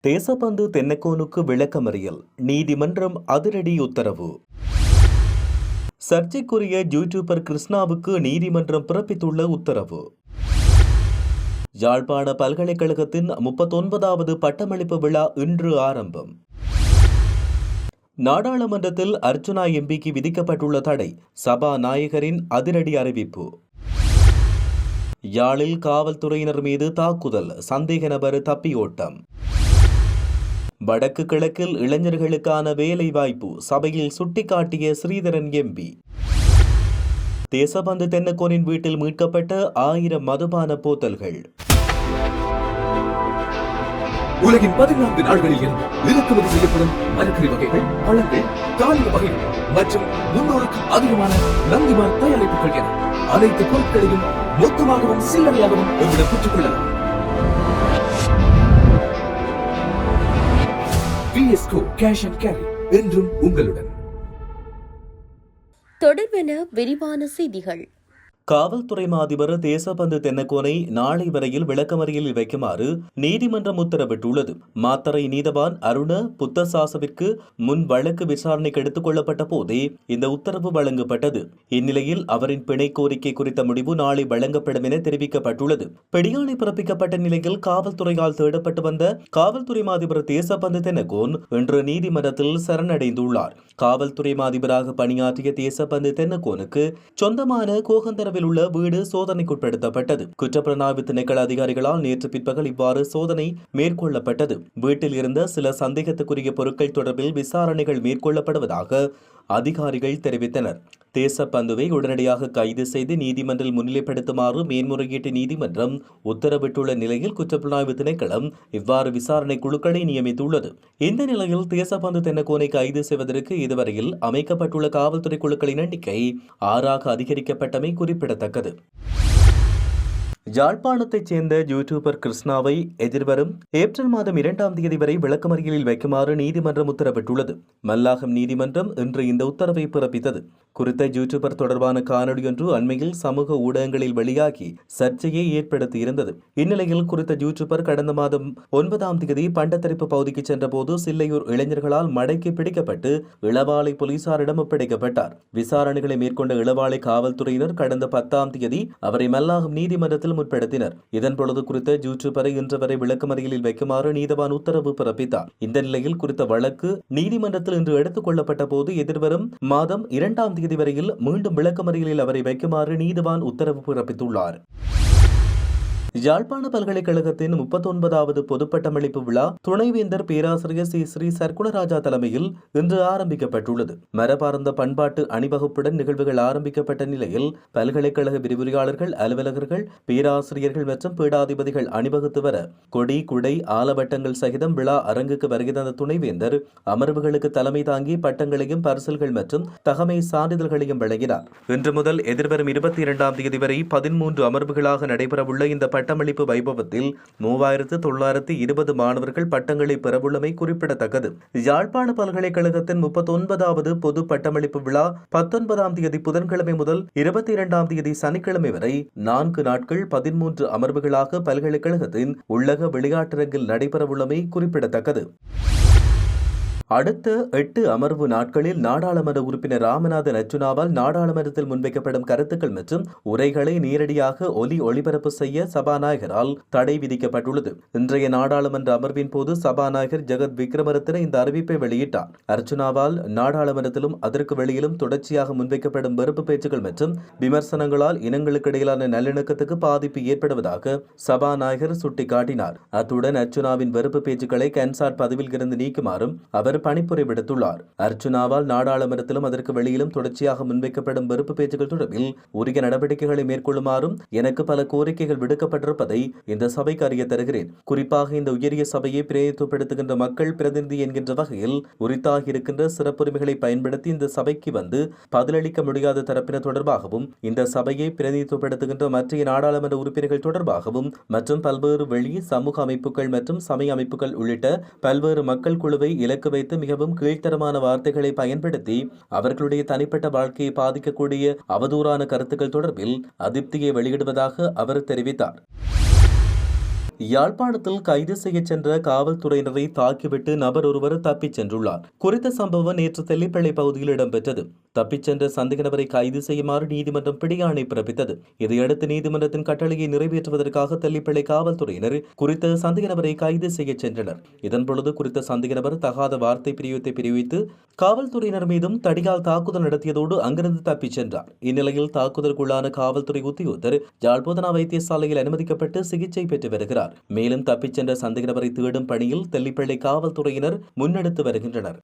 தேசபந்து தென்னக்கோனுக்கு விளக்கமறியல், நீதிமன்றம் அதிரடி உத்தரவு. சர்ச்சைக்குரிய யூடியூபர் கிருஷ்ணாவுக்கு நீதிமன்றம் பிறப்பித்துள்ள உத்தரவு. யாழ்ப்பாண பல்கலைக்கழகத்தின் 39வது பட்டமளிப்பு விழா இன்று ஆரம்பம். நாடாளுமன்றத்தில் அர்ச்சுனா எம்பிக்கு விதிக்கப்பட்டுள்ள தடை, சபாநாயகரின் அதிரடி அறிவிப்பு. யாழில் காவல்துறையினர் மீது தாக்குதல், சந்தேக நபர் தப்பியோட்டம். வடக்கு கிழக்கில் இளைஞர்களுக்கான வேலை வாய்ப்பு, சபையில் சுட்டிக்காட்டிய ஸ்ரீதரன் எம்பி. தேசபந்து தென்னக்கோனின் வீட்டில் மீட்கப்பட்ட 1000 மதுபான போத்தல்கள். உலகின் 14 நாடுகளில் இருந்து இறக்குமதி செய்யப்படும் மரக்கறி வகைகள், பழங்கள், தானிய வகைகள் மற்றும் 300க்கும் அதிகமான நந்திமார் தயாரிப்புகள் என அனைத்து பொருட்களையும் மொத்தமாகவும் சில்லறையாகவும் உங்களிடம் பெற்றுக் VSCO Cash and Carry என்றும் உங்களுடன். தொடர்பென விரிவான செய்திகள். காவல்துறை மாதிபர் தேசபந்து தென்னக்கோனை நாளை வரையில் விளக்கமறியலில் வைக்குமாறு நீதிமன்றம் உத்தரவிட்டுள்ளது. மாத்தறை நீதவான் அருண புத்தசாசவிற்கு முன் வழக்கு விசாரணைக்கு எடுத்துக் கொள்ளப்பட்ட போதே இந்த உத்தரவு வழங்கப்பட்டது. இந்நிலையில் அவரின் பிணை கோரிக்கை குறித்த முடிவு நாளை வழங்கப்படும் என தெரிவிக்கப்பட்டுள்ளது. பிடியாணை பிறப்பிக்கப்பட்ட நிலையில் காவல்துறையால் தேடப்பட்டு வந்த காவல்துறை மாதிபர் தேசபந்து தென்னக்கோன் இன்று நீதிமன்றத்தில் சரணடைந்துள்ளார். காவல்துறை மாதிபராக பணியாற்றிய தேசபந்து தென்னக்கோனுக்கு சொந்தமான கோகந்தரவில் உள்ள வீடு சோதனைக்குட்படுத்தப்பட்டது. குற்றப்புலனாய்வு திணைக்கள அதிகாரிகளால் நேற்று பிற்பகல் இவ்வாறு சோதனை மேற்கொள்ளப்பட்டது. வீட்டில் இருந்த சில சந்தேகத்துக்குரிய பொருட்கள் தொடர்பில் விசாரணைகள் மேற்கொள்ளப்படுவதாக அதிகாரிகள் தெரிவித்தனர். தேசபந்துவை உடனடியாக கைது செய்து நீதிமன்றில் முன்னிலைப்படுத்துமாறு மேன்முறையீட்டு நீதிமன்றம் உத்தரவிட்டுள்ள நிலையில் குற்றப்புலனாய்வு திணைக்களம் இவ்வாறு விசாரணை குழுக்களை நியமித்துள்ளது. இந்த நிலையில் தேசபந்து தென்னக்கோனை கைது செய்வதற்கு இதுவரையில் அமைக்கப்பட்டுள்ள காவல்துறை குழுக்களின் எண்ணிக்கை 6ஆக அதிகரிக்கப்பட்டமை குறிப்பிடத்தக்கது. யாழ்ப்பாணத்தைச் சேர்ந்த யூடியூபர் கிருஷ்ணாவை எதிர்வரும் ஏப்ரல் மாதம் 2ஆம் தேதி வரை விளக்கமறியலில் வைக்குமாறு நீதிமன்றம் உத்தரவிட்டுள்ளது. மல்லாகம் நீதிமன்றம் இன்று இந்த உத்தரவை பிறப்பித்தது. குறித்த யூடியூபர் தொடர்பான காணொலியொன்று அண்மையில் சமூக ஊடகங்களில் வெளியாகி சர்ச்சையை ஏற்படுத்தியிருந்தது. இந்நிலையில் குறித்த யூடியூபர் கடந்த மாதம் 9ஆம் தேதி பண்டத்தரிப்பு பகுதிக்கு சென்றபோது சில்லையூர் இளைஞர்களால் மடக்கி பிடிக்கப்பட்டு இளவாலை போலீசாரிடம் ஒப்படைக்கப்பட்டார். விசாரணைகளை மேற்கொண்ட இளவாலை காவல்துறையினர் கடந்த 10ஆம் தேதி அவரை மல்லாகம் நீதிமன்றத்தில் முற்படுத்தினர். இதன் பொழுது குறித்த யூடியூபரை இன்று வரை விளக்கமறியலில் வைக்குமாறு நீதவான் உத்தரவு பிறப்பித்தார். இந்த நிலையில் குறித்த வழக்கு நீதிமன்றத்தில் இன்று எடுத்துக் கொள்ளப்பட்ட போது எதிர்வரும் மாதம் 2ஆம் தேதி வரையில் மீண்டும் விளக்கமறியலில் அவரை வைக்குமாறு நீதவான் உத்தரவு பிறப்பித்துள்ளார். யாழ்ப்பாண பல்கலைக்கழகத்தின் 39வது பொதுப்பட்டமளிப்பு விழா துணைவேந்தர் பேராசிரியர் ஸ்ரீ சர்க்குணராஜா தலைமையில் இன்று ஆரம்பிக்கப்பட்டுள்ளது. மரபார்ந்த பண்பாட்டு அணிவகுப்புடன் நிகழ்வுகள் ஆரம்பிக்கப்பட்ட நிலையில் பல்கலைக்கழக விரிவுரையாளர்கள், அலுவலகர்கள், பேராசிரியர்கள் மற்றும் பீடாதிபதிகள் அணிவகுத்து வர கொடி, குடை, ஆலவட்டங்கள் சகிதம் விழா அரங்குக்கு வருகை தந்த துணைவேந்தர் அமர்வுகளுக்கு தலைமை தாங்கி பட்டங்களையும் பரிசல்கள் மற்றும் தகமை சான்றிதழ்களையும் வழங்கினார். இன்று முதல் எதிர்வரும் 22ஆம் தேதி வரை 13 அமர்வுகளாக நடைபெறவுள்ள இந்த பட்டமளிப்பு வைபவத்தில் 3920 மாணவர்கள் பட்டங்களை பெறவுள்ளமை குறிப்பிடத்தக்கது. யாழ்ப்பாண பல்கலைக்கழகத்தின் 39வது பொது பட்டமளிப்பு விழா 19ஆம் தேதி புதன்கிழமை முதல் 22ஆம் தேதி சனிக்கிழமை வரை 4 நாட்கள் 13 அமர்வுகளாக பல்கலைக்கழகத்தின் உள்ளக விளையாட்டரங்கில் நடைபெறவுள்ளமை குறிப்பிடத்தக்கது. அடுத்த 8 அமர்வு நாட்களில் நாடாளுமன்ற உறுப்பினர் ராமநாதன் அர்ச்சுனாவால் நாடாளுமன்றத்தில் முன்வைக்கப்படும் கருத்துக்கள் மற்றும் உரைகளை நேரடியாக ஒளிபரப்பு செய்ய சபாநாயகரால் தடை விதிக்கப்பட்டுள்ளது. இன்றைய நாடாளுமன்ற அமர்வின் போது சபாநாயகர் ஜெகத் விக்ரமரத்ன இந்த அறிவிப்பை வெளியிட்டார். அர்ச்சுனாவால் நாடாளுமன்றத்திலும் அதற்கு வெளியிலும் தொடர்ச்சியாக முன்வைக்கப்படும் வெறுப்பு பேச்சுகள் மற்றும் விமர்சனங்களால் இனங்களுக்கு இடையிலான நல்லிணக்கத்துக்கு பாதிப்பு ஏற்படுவதாக சபாநாயகர் சுட்டிக்காட்டினார். அத்துடன் அர்ச்சுனாவின் வெறுப்பு பேச்சுக்களை கன்சாட் பதவியில் இருந்து நீக்குமாறும் அவர் பணிப்புரை விடுத்துள்ளார். அர்ச்சுனாவால் நாடாளுமன்றத்திலும் அதற்கு வெளியிலும் தொடர்ச்சியாக முன்வைக்கப்படும் வெறுப்பு பேச்சுகள் தொடர்பில் உரிய நடவடிக்கைகளை மேற்கொள்ளுமாறும் எனக்கு பல கோரிக்கைகள் விடுக்கப்பட்டிருப்பதை இந்த சபைக்கு அறிய தருகிறேன். குறிப்பாக இந்த உயரிய சபையை பிரதிநிதித்துவப்படுத்துகின்ற மக்கள் பிரதிநிதி என்கின்ற வகையில் உரித்தாகி இருக்கின்ற சிறப்புரிமைகளை பயன்படுத்தி இந்த சபைக்கு வந்து பதிலளிக்க முடியாத தரப்பினர் தொடர்பாகவும், இந்த சபையை பிரதிநிதித்துவப்படுத்துகின்ற மற்ற நாடாளுமன்ற உறுப்பினர்கள் தொடர்பாகவும் மற்றும் பல்வேறு வெளி சமூக அமைப்புகள் மற்றும் சமய அமைப்புகள் உள்ளிட்ட பல்வேறு மக்கள் குழுவை இலக்கு வைத்து மிகவும் கீழ்த்தரமான வார்த்தைகளை பயன்படுத்தி அவர்களுடைய தனிப்பட்ட வாழ்க்கையை பாதிக்கக்கூடிய அவதூறான கருத்துக்கள் தொடர்பில் அதிருப்தியை வெளியிடுவதாக அவர் தெரிவித்தார். யாழ்ப்பாணத்தில் கைது செய்ய சென்ற காவல்துறையினரை தாக்கிவிட்டு நபர் ஒருவர் தப்பிச் சென்றுள்ளார். குறித்த சம்பவம் நேற்று தெல்லிப்பள்ளி பகுதியில் இடம்பெற்றது. தப்பிச் சென்ற சந்தேக நபரை கைது செய்யுமாறு நீதிமன்றம் பிடியாணை பிறப்பித்தது. இதையடுத்து நீதிமன்றத்தின் கட்டளையை நிறைவேற்றுவதற்காக தெல்லிப்பள்ளி காவல்துறையினர் குறித்த சந்தேக நபரை கைது செய்ய சென்றனர். இதன்பொழுது குறித்த சந்தேக நபர் தகாத வார்த்தை பிரிவித்தை பிரிவித்து காவல்துறையினர் மீதும் தடியால் தாக்குதல் நடத்தியதோடு அங்கிருந்து தப்பிச் சென்றார். இந்நிலையில் தாக்குதலுக்குள்ளான காவல்துறை உத்தியோகத்தர் யாழ்ப்பாண வைத்தியசாலையில் அனுமதிக்கப்பட்டு சிகிச்சை பெற்று வருகிறார். மேலும் தப்பிச் சென்ற சந்தேக நபரை தேடும் பணியில் தெல்லிப்பள்ளி காவல்துறையினர் முன்னெடுத்து வருகின்றனர்.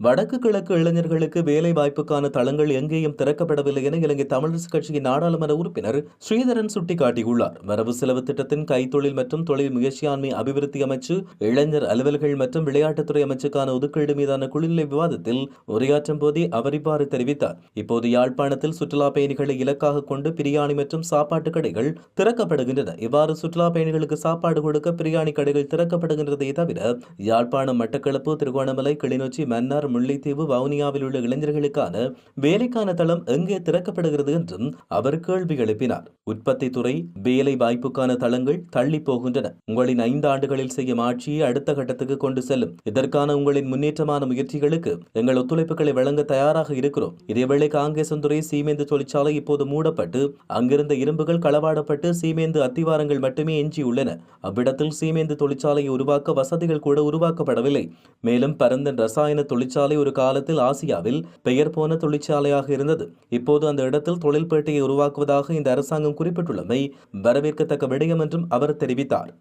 வடக்கு கிழக்கு இளைஞர்களுக்கு வேலை வாய்ப்புக்கான தளங்கள் எங்கேயும் திறக்கப்படவில்லை என இலங்கை தமிழரசு கட்சியின் நாடாளுமன்ற உறுப்பினர் ஸ்ரீதரன் சுட்டிக்காட்டியுள்ளார். வரவு செலவு திட்டத்தின் கைத்தொழில் மற்றும் தொழில் முயற்சியாண்மை அபிவிருத்தி அமைச்சு, இளைஞர் அலுவல்கள் மற்றும் விளையாட்டுத்துறை அமைச்சுக்கான ஒதுக்கீடு மீதான குழுநிலை விவாதத்தில் உரையாற்றும் போதே அவர் இவ்வாறு தெரிவித்தார். இப்போது யாழ்ப்பாணத்தில் சுற்றுலா பயணிகளை இலக்காக கொண்டு பிரியாணி மற்றும் சாப்பாட்டு கடைகள் திறக்கப்படுகின்றன. இவ்வாறு சுற்றுலா பயணிகளுக்கு சாப்பாடு கொடுக்க பிரியாணி கடைகள் திறக்கப்படுகின்றதை தவிர யாழ்ப்பாணம், மட்டக்களப்பு, திருகோணமலை, கிளிநொச்சி, மன்னார், முல்லைத்தீவு, வவுனியாவில் உள்ள இளைஞர்களுக்கான வேலைக்கான தளம் எங்கே திறக்கப்படுகிறது என்றும் அவர் கேள்வி எழுப்பினார். உற்பத்தி துறை, வேலை வாய்ப்புக்கான தளங்கள் தள்ளி போகின்றன. உங்களின் 5 ஆண்டுகளில் செய்யும் ஆட்சியை அடுத்த கட்டத்துக்கு கொண்டு செல்லும். இதற்கான உங்களின் முன்னேற்றமான முயற்சிகளுக்கு எங்கள் ஒத்துழைப்புகளை வழங்க தயாராக இருக்கிறோம். இதேவேளை காங்கேசன்துறை சீமேந்து தொழிற்சாலை இப்போது மூடப்பட்டு அங்கிருந்த இரும்புகள் களவாடப்பட்டு சீமேந்து அத்திவாரங்கள் மட்டுமே எஞ்சியுள்ளன. அவ்விடத்தில் சீமேந்து தொழிற்சாலையை உருவாக்க வசதிகள் கூட உருவாக்கப்படவில்லை. மேலும் பரந்தன் ரசாயன தொழிற்சாலை ஒரு காலத்தில் ஆசியாவில் பெயர் போன தொழிற்சாலையாக இருந்தது. இப்போது அந்த இடத்தில் தொழில்பேட்டையை உருவாக்குவதாக இந்த அரசாங்கம் குறிப்பிட்டுள்ளமை வரவேற்கத்தக்க விடயம் என்றும் அவர் தெரிவித்தார்.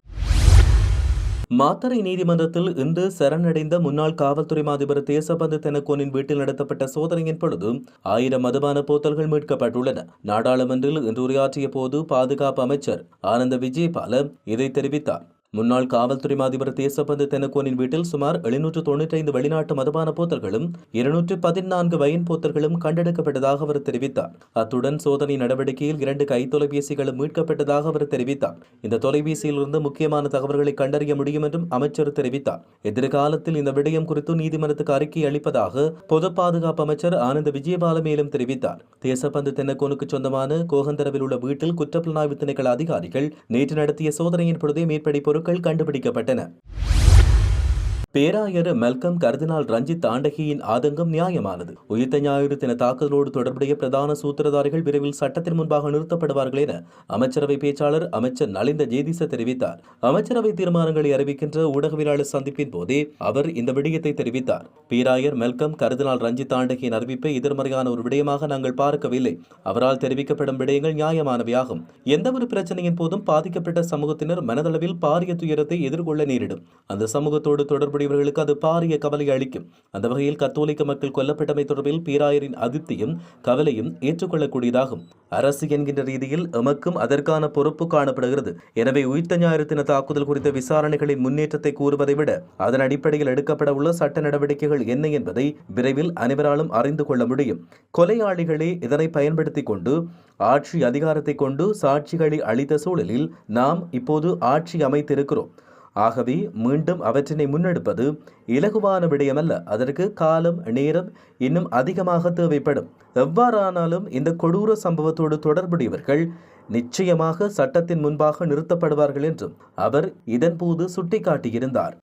மாத்தறை நீதிமன்றத்தில் இன்று சரணடைந்த முன்னாள் காவல்துறை அதிபர் தேசபந்து தென்னக்கோனின் வீட்டில் நடத்தப்பட்ட சோதனையின் பொழுது 1000 மதுபான போத்தல்கள் மீட்கப்பட்டுள்ளன. நாடாளுமன்றில் இன்று உரையாற்றிய போது பாதுகாப்பு அமைச்சர் ஆனந்த விஜயபால இதை தெரிவித்தார். முன்னாள் காவல்துறை அதிபர் தேசபந்து தென்னக்கோனின் வீட்டில் சுமார் 795 வெளிநாட்டு மதுபான போத்தல்களும் 214 வைன் போத்தல்களும் கண்டெடுக்கப்பட்டதாக அவர் தெரிவித்தார். அத்துடன் சோதனை நடவடிக்கையில் 2 கைத்தொலைபேசிகளும் மீட்கப்பட்டதாக அவர் தெரிவித்தார். இந்த தொலைபேசியில் இருந்து முக்கியமான தகவல்களை கண்டறிய முடியும் என்றும் அமைச்சர் தெரிவித்தார். எதிர்காலத்தில் இந்த விடயம் குறித்து நீதிமன்றத்துக்கு அறிக்கை அளிப்பதாக பொது பாதுகாப்பு அமைச்சர் ஆனந்த விஜயபால மேலும் தெரிவித்தார். தேசபந்து தென்னக்கோனுக்கு சொந்தமான கோகந்தரவில் உள்ள வீட்டில் குற்றப்புலனாய்வு திணைக்கள அதிகாரிகள் நேற்று நடத்திய சோதனையின் பொழுதே மேற்படி பொருட்கள் கண்டுபிடிக்கப்பட்டன. பேராயர் மெல்கம் கர்தினால் ரஞ்சித் தாண்டகியின் ஆதங்கம் நியாயமானது. உயிர்த்த ஞாயிறு தின தாக்குதலோடு தொடர்புடைய பிரதான சூத்திரதாரிகள் விரைவில் சட்டத்தின் முன்பாக நிறுத்தப்படுவார்கள் என அமைச்சரவை பேச்சாளர் அமைச்சர் நலிந்த ஜேதிச தெரிவித்தார். அமைச்சரவை தீர்மானங்களை அறிவிக்கின்ற ஊடகவியலாளர் சந்திப்பின் போதே அவர் இந்த விடயத்தை தெரிவித்தார். பேராயர் மெல்கம் கர்தினால் ரஞ்சித் தாண்டகியின் அறிவிப்பை எதிர்மறையான ஒரு விடயமாக நாங்கள் பார்க்கவில்லை. அவரால் தெரிவிக்கப்படும் விடயங்கள் நியாயமானவையாகும். எந்தவொரு பிரச்சனையின் போதும் பாதிக்கப்பட்ட சமூகத்தினர் மனதளவில் பாரிய துயரத்தை எதிர்கொள்ள நேரிடும். அந்த சமூகத்தோடு தொடர்பு இவர்களுக்கு அது பாரிய கவலை அளிக்கும். அந்த வகையில் கத்தோலிக்க மக்கள் கொல்லப்பட்டமை தொடர்பில் பேராயரின் அதிருப்தியும் கவலையும் ஏற்றுக்கொள்ளக்கூடியதாகும். அரசு என்கின்ற ரீதியில் எமக்கும் அதற்கான பொறுப்பு காணப்படுகிறது. எனவே உயிர்த்த ஞாயிறு தின தாக்குதல் குறித்த விசாரணைகளின் முன்னேற்றத்தை கூறுவதை விட அதன் அடிப்படையில் எடுக்கப்பட உள்ள சட்ட நடவடிக்கைகள் என்ன என்பதை விரைவில் அனைவராலும் அறிந்து கொள்ள முடியும். கொலையாளிகளே இதனை பயன்படுத்திக் கொண்டு ஆட்சி அதிகாரத்தை கொண்டு சாட்சிகளை அளித்த சூழலில் நாம் இப்போது ஆட்சி அமைத்திருக்கிறோம். ஆகவே மீண்டும் அவற்றினை முன்னெடுப்பது இலகுவான விடயமல்ல. அதற்கு காலம், நேரம் இன்னும் அதிகமாக தேவைப்படும். எவ்வாறானாலும் இந்த கொடூர சம்பவத்தோடு தொடர்புடையவர்கள் நிச்சயமாக சட்டத்தின் முன்பாக நிறுத்தப்படுவார்கள் என்றும் அவர் இதன்போது சுட்டிக்காட்டியிருந்தார்.